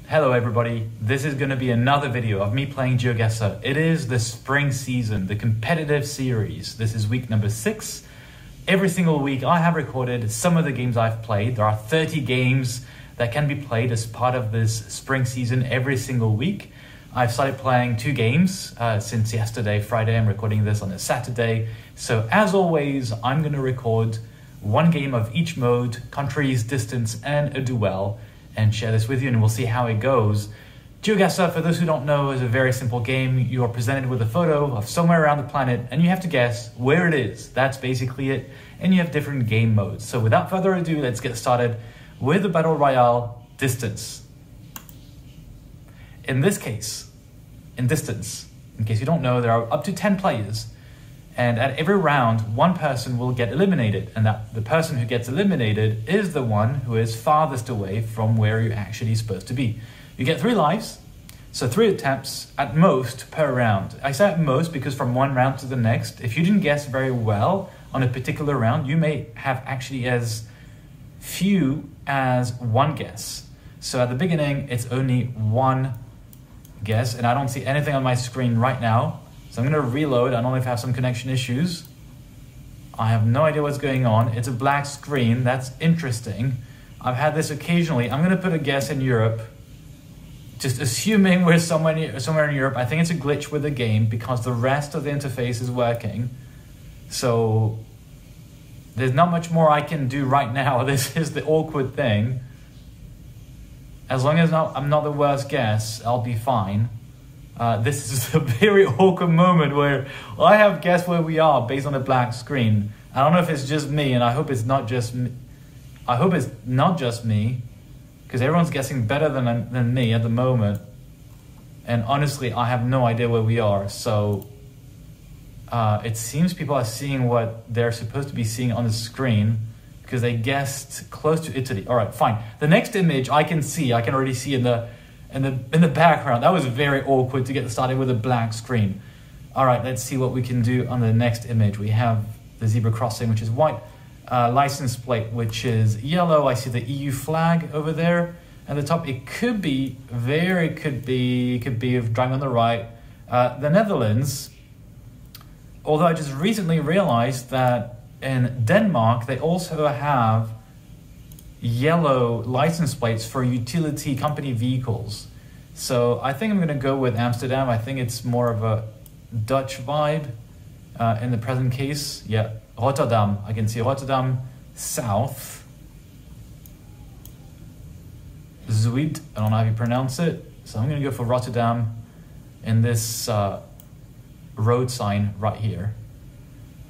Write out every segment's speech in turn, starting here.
Hello everybody, this is going to be another video of me playing GeoGuessr. It is the spring season, the competitive series. This is week number 6. Every single week I have recorded some of the games I've played. There are 30 games that can be played as part of this spring season every single week. I've started playing 2 games since yesterday, Friday. I'm recording this on a Saturday. So as always, I'm going to record 1 game of each mode, countries, distance, and a duel, and share this with you, and we'll see how it goes. GeoGuessr, for those who don't know, is a very simple game. You are presented with a photo of somewhere around the planet, and you have to guess where it is. That's basically it. And you have different game modes. So without further ado, let's get started with the Battle Royale distance. In this case, in distance, in case you don't know, there are up to 10 players. And at every round, 1 person will get eliminated, and that the person who gets eliminated is the one who is farthest away from where you're actually supposed to be. You get 3 lives, so 3 attempts at most per round. I say at most because from one round to the next, if you didn't guess very well on a particular round, you may have actually as few as 1 guess. So at the beginning, it's only 1 guess, and I don't see anything on my screen right now. So I'm going to reload. I don't know if I have some connection issues. I have no idea what's going on. It's a black screen. That's interesting. I've had this occasionally. I'm going to put a guess in Europe. Just assuming we're somewhere in Europe. I think it's a glitch with the game because the rest of the interface is working. So there's not much more I can do right now. This is the awkward thing. As long as I'm not the worst guess, I'll be fine. This is a very awkward moment where I have guessed where we are based on a black screen. I don't know if it's just me, and I hope it's not just me. I hope it's not just me, because everyone's guessing better than me at the moment. And honestly, I have no idea where we are. So it seems people are seeing what they're supposed to be seeing on the screen because they guessed close to Italy. All right, fine. The next image I can see. I can already see in the background. That was very awkward to get started with a black screen. All right, let's see what we can do on the next image. We have the zebra crossing, which is white, license plate, which is yellow. I see the EU flag over there at the top. It could be driving on the right. The Netherlands, although I just recently realized that in Denmark, they also have yellow license plates for utility company vehicles. So I think I'm going to go with Amsterdam. I think it's more of a Dutch vibe in the present case. Yeah, Rotterdam. I can see Rotterdam South. Zuid. I don't know how you pronounce it. So I'm going to go for Rotterdam in this road sign right here.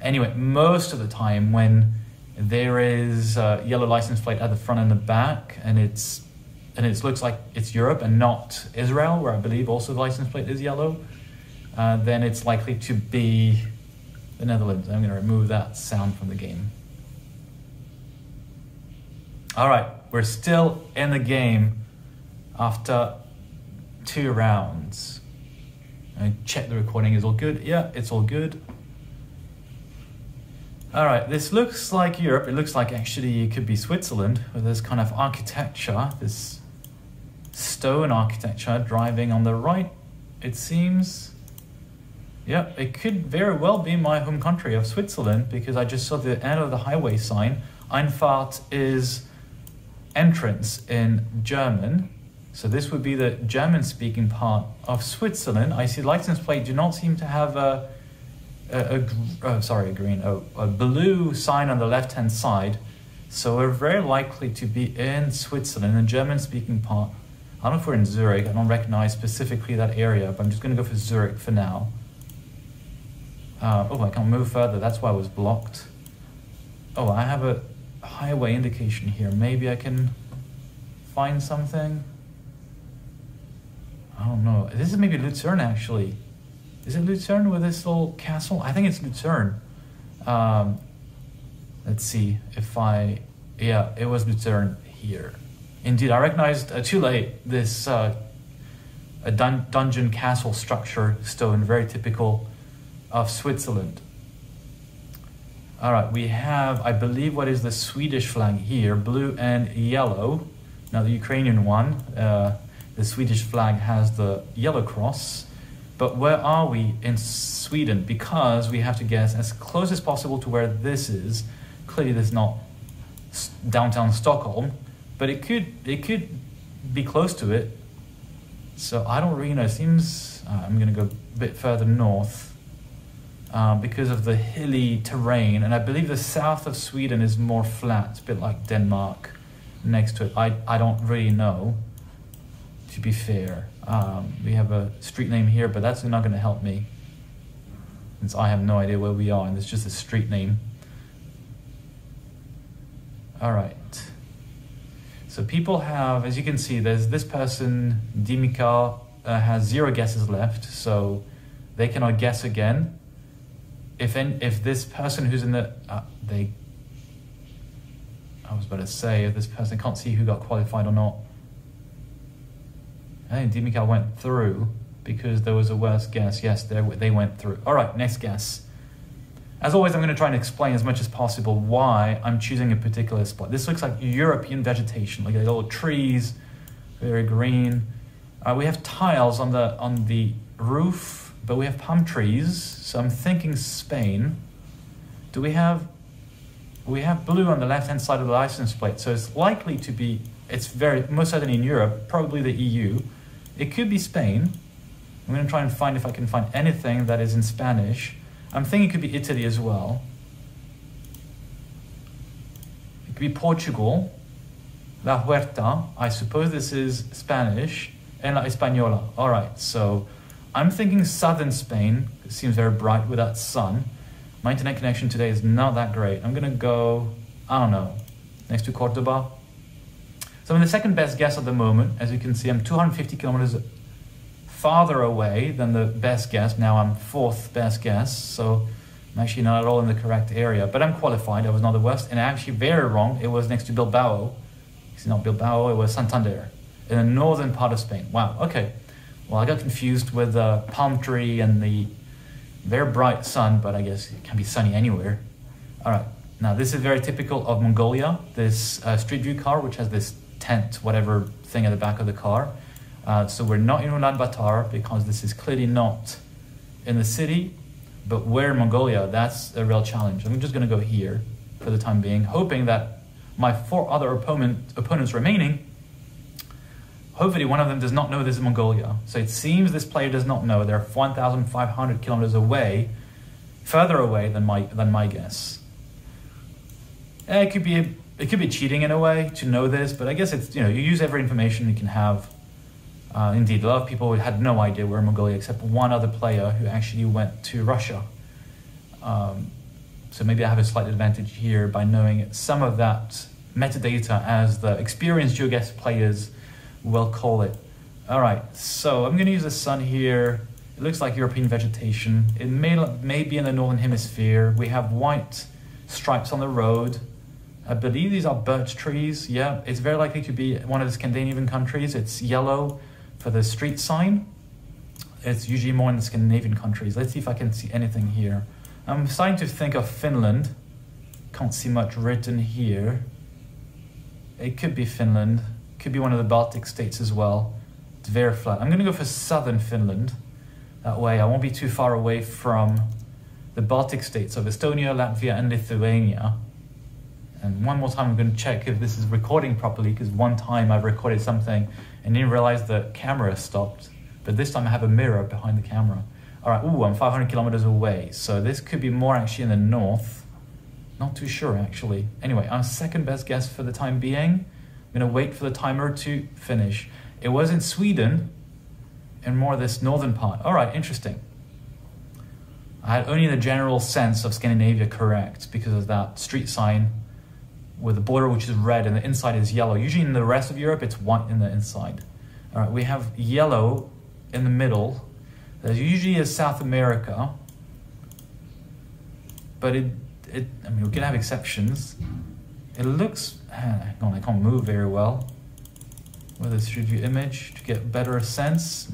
Anyway, most of the time when there is a yellow license plate at the front and the back, and it looks like it's Europe and not Israel, where I believe also the license plate is yellow, then it's likely to be the Netherlands. I'm going to remove that sound from the game. All right, we're still in the game after 2 rounds. I check the recording is all good. Yeah, it's all good. All right, this looks like Europe. It looks like actually it could be Switzerland with this kind of architecture, this stone architecture driving on the right, it seems. Yeah, it could very well be my home country of Switzerland because I just saw the end of the highway sign. Einfahrt is entrance in German. So this would be the German-speaking part of Switzerland. I see license plate do not seem to have a blue sign on the left-hand side. So we're very likely to be in Switzerland, the German-speaking part. I don't know if we're in Zurich. I don't recognize specifically that area, but I'm just going to go for Zurich for now. Oh, I can't move further. That's why I was blocked. Oh, I have a highway indication here. Maybe I can find something. I don't know. This is maybe Lucerne, actually. Is it Lucerne with this little castle? I think it's Lucerne. Let's see if yeah, it was Lucerne here. Indeed, I recognized too late this a dungeon castle structure stone, very typical of Switzerland. All right, we have, I believe, what is the Swedish flag here, blue and yellow. Now the Ukrainian one, the Swedish flag has the yellow cross. But where are we in Sweden? Because we have to guess as close as possible to where this is. Clearly this is not downtown Stockholm, but it could be close to it. So I don't really know. It seems I'm going to go a bit further north because of the hilly terrain, and I believe the south of Sweden is more flat, a bit like Denmark next to it. I don't really know, to be fair. We have a street name here, but that's not going to help me since I have no idea where we are, and it's just a street name. All right. So people have, as you can see, there's this person, Dimika, has 0 guesses left, so they cannot guess again. If this person who's in the, I was about to say, if this person can't see who got qualified or not. I think Dimika went through because there was a worse guess. Yes, they went through. All right, next guess. As always, I'm going to try and explain as much as possible why I'm choosing a particular spot. This looks like European vegetation, like little trees, very green. We have tiles on the roof, but we have palm trees. So I'm thinking Spain. Do we have blue on the left-hand side of the license plate? So it's likely to be. It's most certainly in Europe, probably the EU. It could be Spain. I'm going to try and find if I can find anything that is in Spanish. I'm thinking it could be Italy as well. It could be Portugal. La Huerta. I suppose this is Spanish. En la Española. All right, so I'm thinking southern Spain. It seems very bright with that sun. My internet connection today is not that great. I'm going to go, I don't know, next to Cordoba. So I'm the second best guess at the moment. As you can see, I'm 250 kilometers farther away than the best guess. Now I'm 4th best guess, so I'm actually not at all in the correct area. But I'm qualified. I was not the worst, and actually very wrong. It was next to Bilbao. It's not Bilbao. It was Santander in the northern part of Spain. Wow. Okay. Well, I got confused with the palm tree and the very bright sun, but I guess it can be sunny anywhere. All right. Now this is very typical of Mongolia. This Street View car, which has this tent, whatever thing at the back of the car. So we're not in Ulaanbaatar because this is clearly not in the city, but we're in Mongolia. That's a real challenge. I'm just going to go here for the time being, hoping that my 4 other opponents remaining, hopefully one of them does not know this is Mongolia. So it seems this player does not know. They're 1,500 kilometers away, further away than my guess. It could be cheating in a way to know this, but I guess it's, you use every information you can have. Indeed, a lot of people had no idea where Mongolia, except one other player who actually went to Russia. So maybe I have a slight advantage here by knowing some of that metadata, as the experienced GeoGuessr players will call it. All right, so I'm going to use the sun here. It looks like European vegetation. It may be in the northern hemisphere. We have white stripes on the road. I believe these are birch trees. Yeah, it's very likely to be one of the Scandinavian countries. It's yellow for the street sign. It's usually more in the Scandinavian countries. Let's see if I can see anything here. I'm starting to think of Finland. Can't see much written here. It could be Finland. Could be one of the Baltic states as well. It's very flat. I'm going to go for southern Finland. That way I won't be too far away from the Baltic states of Estonia, Latvia, and Lithuania. And one more time I'm going to check if this is recording properly, because one time I've recorded something and didn't realize the camera stopped. But this time I have a mirror behind the camera. All right, I'm 500 kilometers away. So this could be more actually in the north. Not too sure actually. Anyway, I'm second best guess for the time being. I'm going to wait for the timer to finish. It was in Sweden, in more this northern part. All right, interesting. I had only the general sense of Scandinavia correct because of that street sign with the border which is red and the inside is yellow. Usually in the rest of Europe, it's white in the inside. All right, we have yellow in the middle. There's usually South America, but I mean, we can have exceptions. It looks, hang on, I can't move very well with a Street View image to get better sense.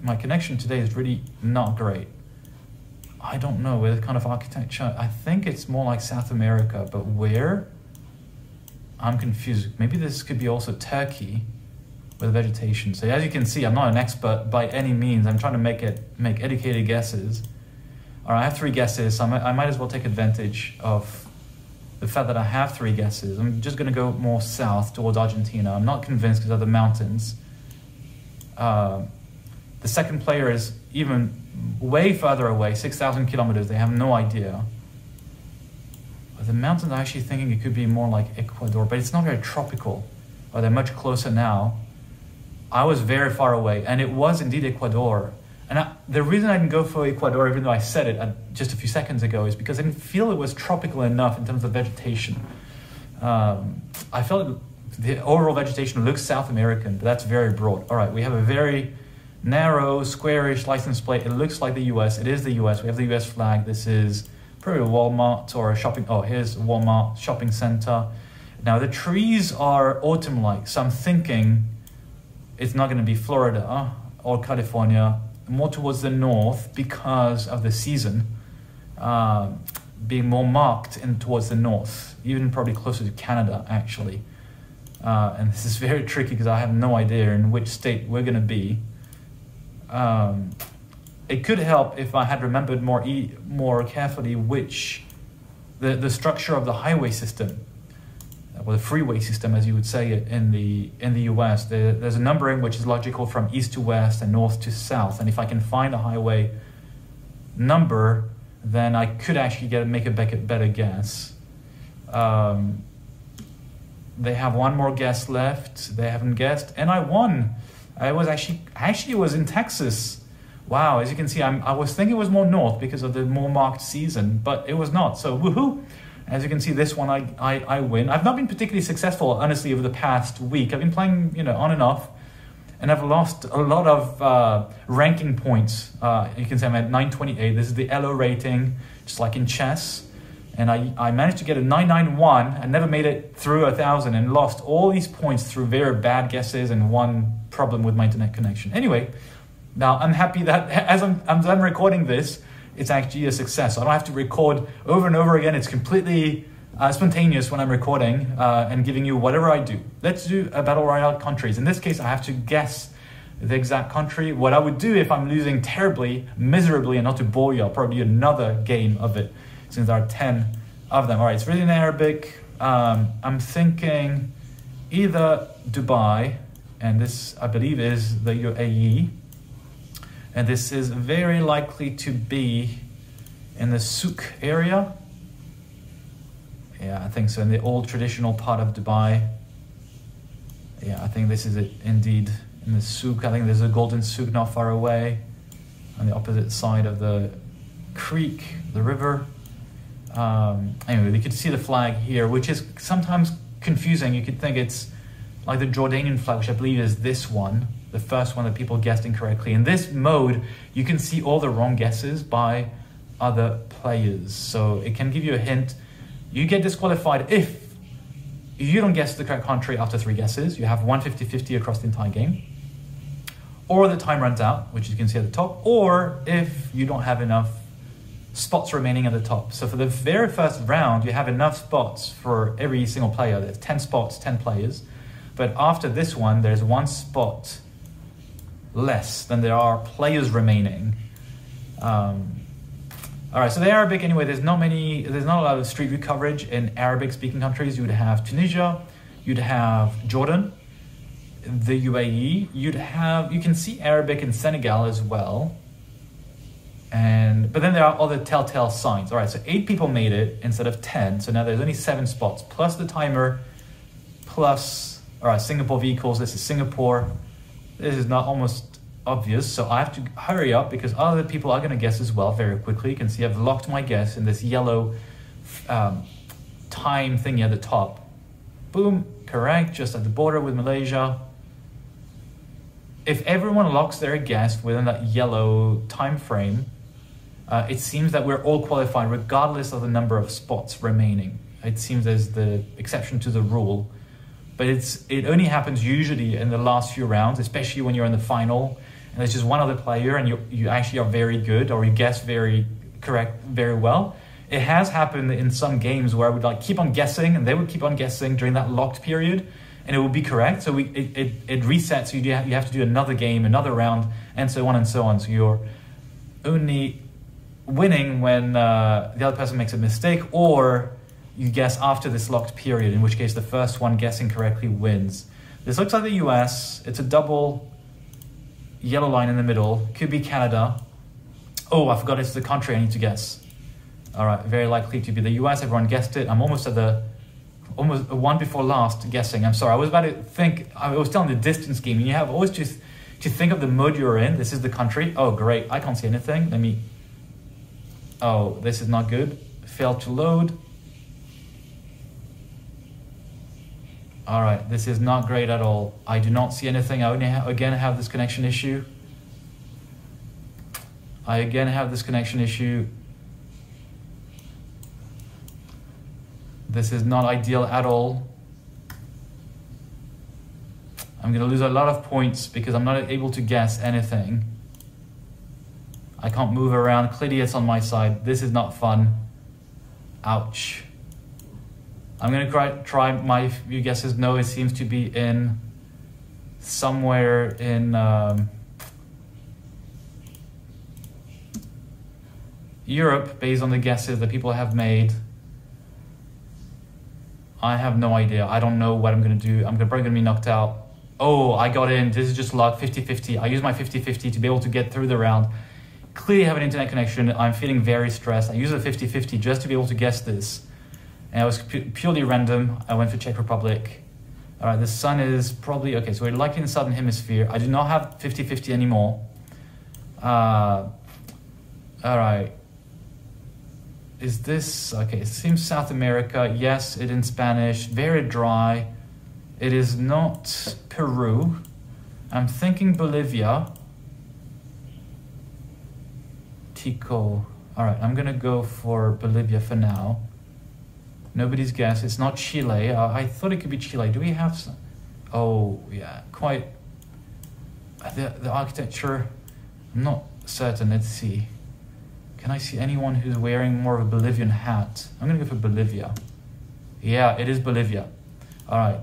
My connection today is really not great. I don't know, with kind of architecture, I think it's more like South America, but where? I'm confused. Maybe this could be also Turkey. with vegetation. So as you can see, I'm not an expert by any means. I'm trying to make educated guesses. All right, I have 3 guesses, so I might as well take advantage of the fact that I have 3 guesses. I'm just going to go more south towards Argentina. I'm not convinced because of the mountains. The second player is even way further away, 6,000 kilometers. They have no idea. But the mountains, I'm actually thinking it could be more like Ecuador, but it's not very tropical. Or they're much closer now. I was very far away, and it was indeed Ecuador. And the reason I didn't go for Ecuador, even though I said it just a few seconds ago, is because I didn't feel it was tropical enough in terms of vegetation. I felt the overall vegetation looks South American, but that's very broad. All right, we have a very narrow, squarish license plate. It looks like the US. It is the US. We have the US flag. This is probably a Walmart or a shopping. Oh, here's a Walmart shopping center. Now, the trees are autumn-like, so I'm thinking it's not going to be Florida or California, more towards the north because of the season being more marked in towards the north, even probably closer to Canada, actually. And this is very tricky because I have no idea in which state we're going to be. It could help if I had remembered more carefully which the structure of the highway system, or the freeway system, as you would say it in the US. There's a numbering which is logical from east to west and north to south. And if I can find a highway number, then I could actually make a better guess. They have one more guess left. They haven't guessed, and I won. I was actually it was in Texas. Wow, as you can see, I was thinking it was more north because of the more marked season, but it was not. So woohoo! As you can see, this one I win. I've not been particularly successful, honestly, over the past week. I've been playing, on and off, and I've lost a lot of ranking points. You can see I'm at 928. This is the ELO rating, just like in chess. And I managed to get a 991 and never made it through 1,000 and lost all these points through very bad guesses and one problem with my internet connection. Anyway, now I'm happy that as I'm recording this, it's actually a success. I don't have to record over and over again. It's completely spontaneous when I'm recording and giving you whatever I do. Let's do a Battle Royale countries. In this case, I have to guess the exact country. What I would do if I'm losing terribly, miserably, and not to bore you, I'll probably do another game of it since there are 10 of them. All right, it's written in Arabic. I'm thinking either Dubai, and this, I believe, is the UAE. And this is very likely to be in the souk area. Yeah, I think so, in the old traditional part of Dubai. Yeah, I think this is it, indeed, in the souk. I think there's a golden souk not far away on the opposite side of the creek, the river. Anyway, you could see the flag here, which is sometimes confusing. You could think it's like the Jordanian flag, which I believe is this one, the first one that people guessed incorrectly. In this mode, you can see all the wrong guesses by other players. So it can give you a hint. You get disqualified if you don't guess the correct country after 3 guesses. You have 150-50 across the entire game. Or the time runs out, which you can see at the top. Or if you don't have enough spots remaining at the top. So for the very first round, you have enough spots for every single player. There's 10 spots, 10 players. But after this one, there's 1 spot less than there are players remaining. All right, so the Arabic, anyway, there's not a lot of Street View coverage in Arabic-speaking countries. You would have Tunisia, you'd have Jordan, the UAE, you can see Arabic in Senegal as well. But then there are other telltale signs. All right, so 8 people made it instead of 10. So now there's only 7 spots, plus the timer, plus, all right, Singapore vehicles. This is Singapore. This is not almost obvious, so I have to hurry up because other people are going to guess as well very quickly. You can see I've locked my guess in this yellow time thingy at the top. Boom, correct, just at the border with Malaysia. If everyone locks their guess within that yellow time frame, it seems that we're all qualified regardless of the number of spots remaining. It seems there's the exception to the rule, but it only happens usually in the last few rounds, especially when you're in the final and there's just one other player and you actually are very good or you guess very correct very well. It has happened in some games where I would keep on guessing and they would keep on guessing during that locked period, and it will be correct. So it resets. So you have to do another game, another round, and so on and so on. So you're only winning when the other person makes a mistake, or you guess after this locked period, in which case the first one guessing correctly wins. This looks like the US. It's a double yellow line in the middle. Could be Canada. Oh, I forgot it's the country I need to guess. All right, very likely to be the US. Everyone guessed it. I'm almost at almost one before last guessing. I'm sorry, I was about to think, I was telling the distance game. You have always just to think of the mode you're in. This is the country. Oh, great, I can't see anything. Oh, this is not good. Failed to load. All right, this is not great at all. I do not see anything. I only again have this connection issue. I again have this connection issue. This is not ideal at all. I'm gonna lose a lot of points because I'm not able to guess anything. I can't move around. Clearly it's on my side. This is not fun. Ouch. I'm gonna try my few guesses. No, it seems to be in somewhere in Europe, based on the guesses that people have made. I have no idea. I don't know what I'm gonna do. I'm probably gonna be knocked out. Oh, I got in. This is just luck, 50-50. I use my 50-50 to be able to get through the round. Clearly have an internet connection. I'm feeling very stressed. I use a 50-50 just to be able to guess this. And it was purely random. I went for Czech Republic. All right, the sun is probably, okay, so we're likely in the southern hemisphere. I do not have 50-50 anymore. All right. Is this, okay, it seems South America. Yes, it in Spanish, very dry. It is not Peru. I'm thinking Bolivia. Tico. All right, I'm gonna go for Bolivia for now. Nobody's guess. It's not Chile. I thought it could be Chile. Do we have some? Oh, yeah, quite. The architecture, I'm not certain. Let's see. Can I see anyone who's wearing more of a Bolivian hat? I'm gonna go for Bolivia. Yeah, it is Bolivia. All right.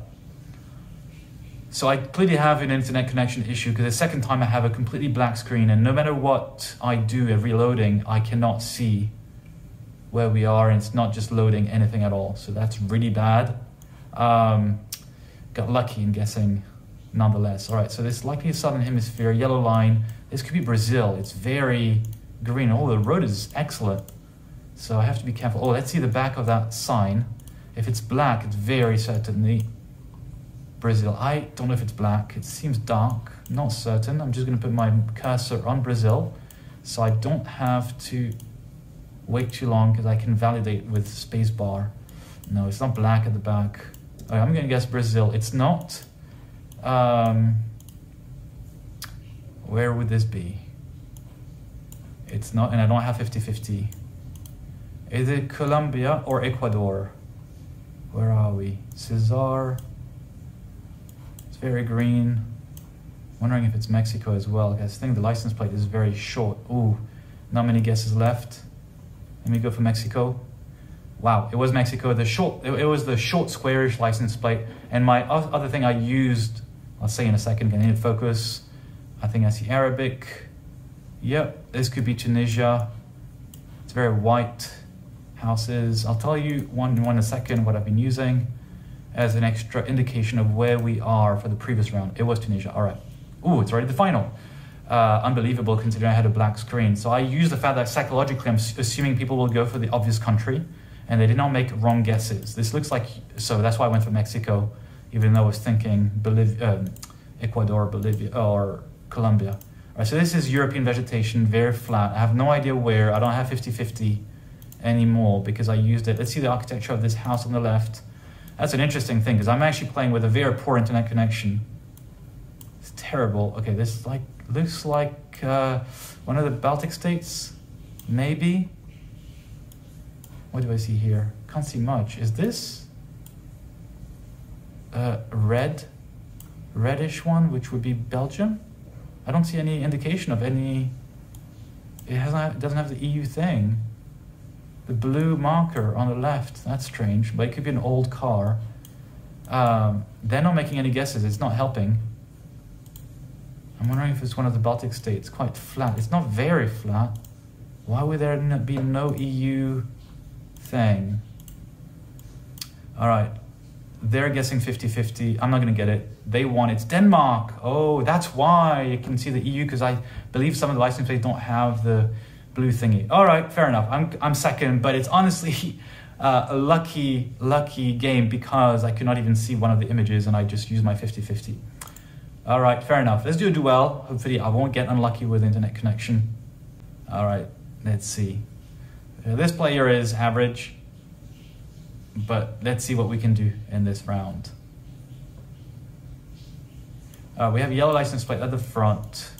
So I clearly have an internet connection issue because the second time I have a completely black screen, and no matter what I do at reloading, I cannot see where we are, and it's not just loading anything at all. So that's really bad. Got lucky in guessing nonetheless. All right, so this is likely a southern hemisphere, yellow line. This could be Brazil. It's very green. Oh, the road is excellent. So I have to be careful. Oh, let's see the back of that sign. If it's black, it's very certainly Brazil. I don't know if it's black. It seems dark. Not certain. I'm just going to put my cursor on Brazil so I don't have to wait too long because I can validate with spacebar. No, it's not black at the back. Okay, I'm going to guess Brazil. It's not. Where would this be? It's not, and I don't have 50-50. Is it Colombia or Ecuador? Where are we? Cesar. It's very green. Wondering if it's Mexico as well. I think the license plate is very short. Ooh, not many guesses left. Let me go for Mexico. Wow, it was Mexico. It was the short squarish license plate. And my other thing I used, I'll say in a second, I need to focus. I think I see Arabic. Yep, this could be Tunisia. It's very white houses. I'll tell you in a second what I've been using as an extra indication of where we are for the previous round. It was Tunisia, all right. Ooh, it's already the final. Unbelievable considering I had a black screen. So I use the fact that psychologically I'm assuming people will go for the obvious country and they did not make wrong guesses. This looks like, so that's why I went for Mexico, even though I was thinking Ecuador, Bolivia, or Colombia. All right, so this is European vegetation, very flat. I have no idea where. I don't have 50-50 anymore because I used it. Let's see the architecture of this house on the left. That's an interesting thing because I'm actually playing with a very poor internet connection. It's terrible. Okay, this looks like one of the Baltic states, maybe. What do I see here? Can't see much. Is this reddish one, which would be Belgium? I don't see any indication of any. It doesn't have the EU thing. The blue marker on the left. That's strange, but it could be an old car. They're not making any guesses. It's not helping. I'm wondering if it's one of the Baltic states. Quite flat. It's not very flat. Why would there be no EU thing? All right. They're guessing 50-50. I'm not going to get it. They want it's Denmark. Oh, that's why you can see the EU, because I believe some of the license plates don't have the blue thingy. All right, fair enough. I'm second, but it's honestly a lucky game because I could not even see one of the images and I just used my 50-50. All right, fair enough. Let's do a duel. Hopefully I won't get unlucky with internet connection. All right, let's see. This player is average, but let's see what we can do in this round. We have a yellow license plate at the front,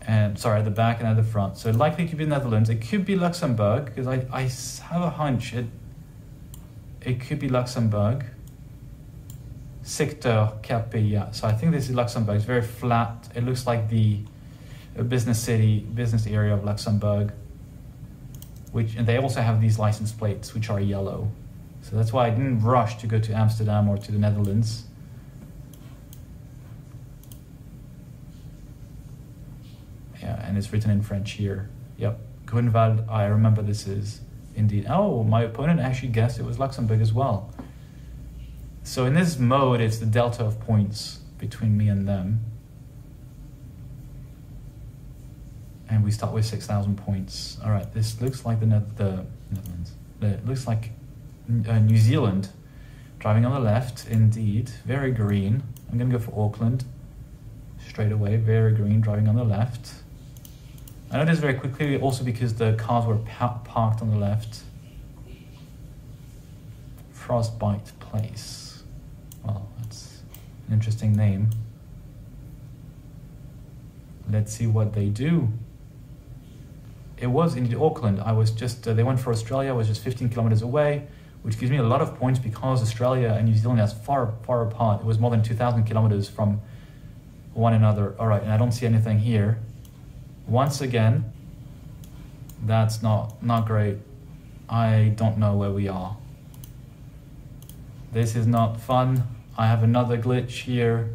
and sorry, at the back and at the front. So likely could be Netherlands. It could be Luxembourg, because I have a hunch it could be Luxembourg. Sector KP, yeah. So I think this is Luxembourg. It's very flat. It looks like the business area of Luxembourg. And they also have these license plates, which are yellow. So that's why I didn't rush to go to Amsterdam or to the Netherlands. Yeah, and it's written in French here. Yep, Grunwald, I remember this is indeed. Oh, my opponent actually guessed it was Luxembourg as well. So in this mode, it's the delta of points between me and them. And we start with 6,000 points. All right, this looks like the Netherlands. It looks like New Zealand. Driving on the left, indeed. Very green. I'm going to go for Auckland. Straight away, very green, driving on the left. I noticed very quickly also because the cars were parked on the left. Frostbite Place. Well, that's an interesting name. Let's see what they do. It was indeed Auckland. I was just, they went for Australia, I was just 15 kilometers away, which gives me a lot of points because Australia and New Zealand are far apart. It was more than 2,000 kilometers from one another. All right, and I don't see anything here. Once again, that's not great. I don't know where we are. This is not fun. I have another glitch here.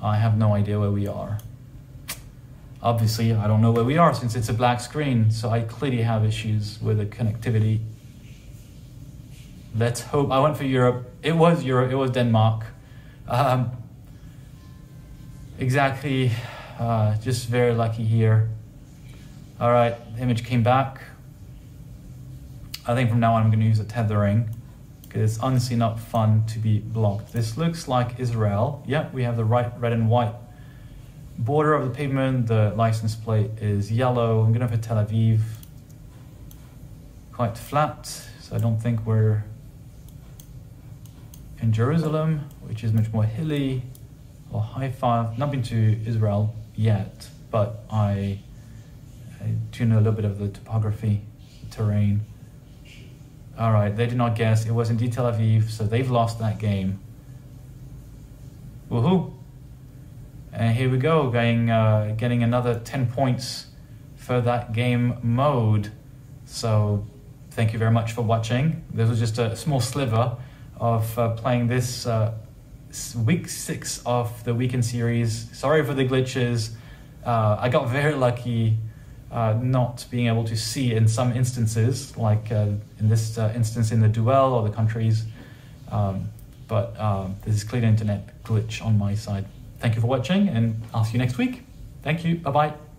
I have no idea where we are. Obviously, I don't know where we are since it's a black screen, so I clearly have issues with the connectivity. Let's hope. I went for Europe. It was Europe. It was Denmark. Exactly. Just very lucky here. All right, the image came back. I think from now on I'm going to use a tethering because it's honestly not fun to be blocked. This looks like Israel. Yep, we have the red and white border of the pavement. The license plate is yellow. I'm going to put Tel Aviv. Quite flat, so I don't think we're in Jerusalem, which is much more hilly, or Haifa. Not been to Israel yet, but I do know a little bit of the topography, the terrain. All right, they did not guess. It was indeed Tel Aviv, so they've lost that game. Woohoo! And here we go, getting another 10 points for that game mode. So thank you very much for watching. This was just a small sliver of playing this week 6 of the weekend series. Sorry for the glitches. I got very lucky not being able to see in some instances, like in this instance in the Duel or the countries. But this is clearly an internet glitch on my side. Thank you for watching, and I'll see you next week. Thank you. Bye-bye.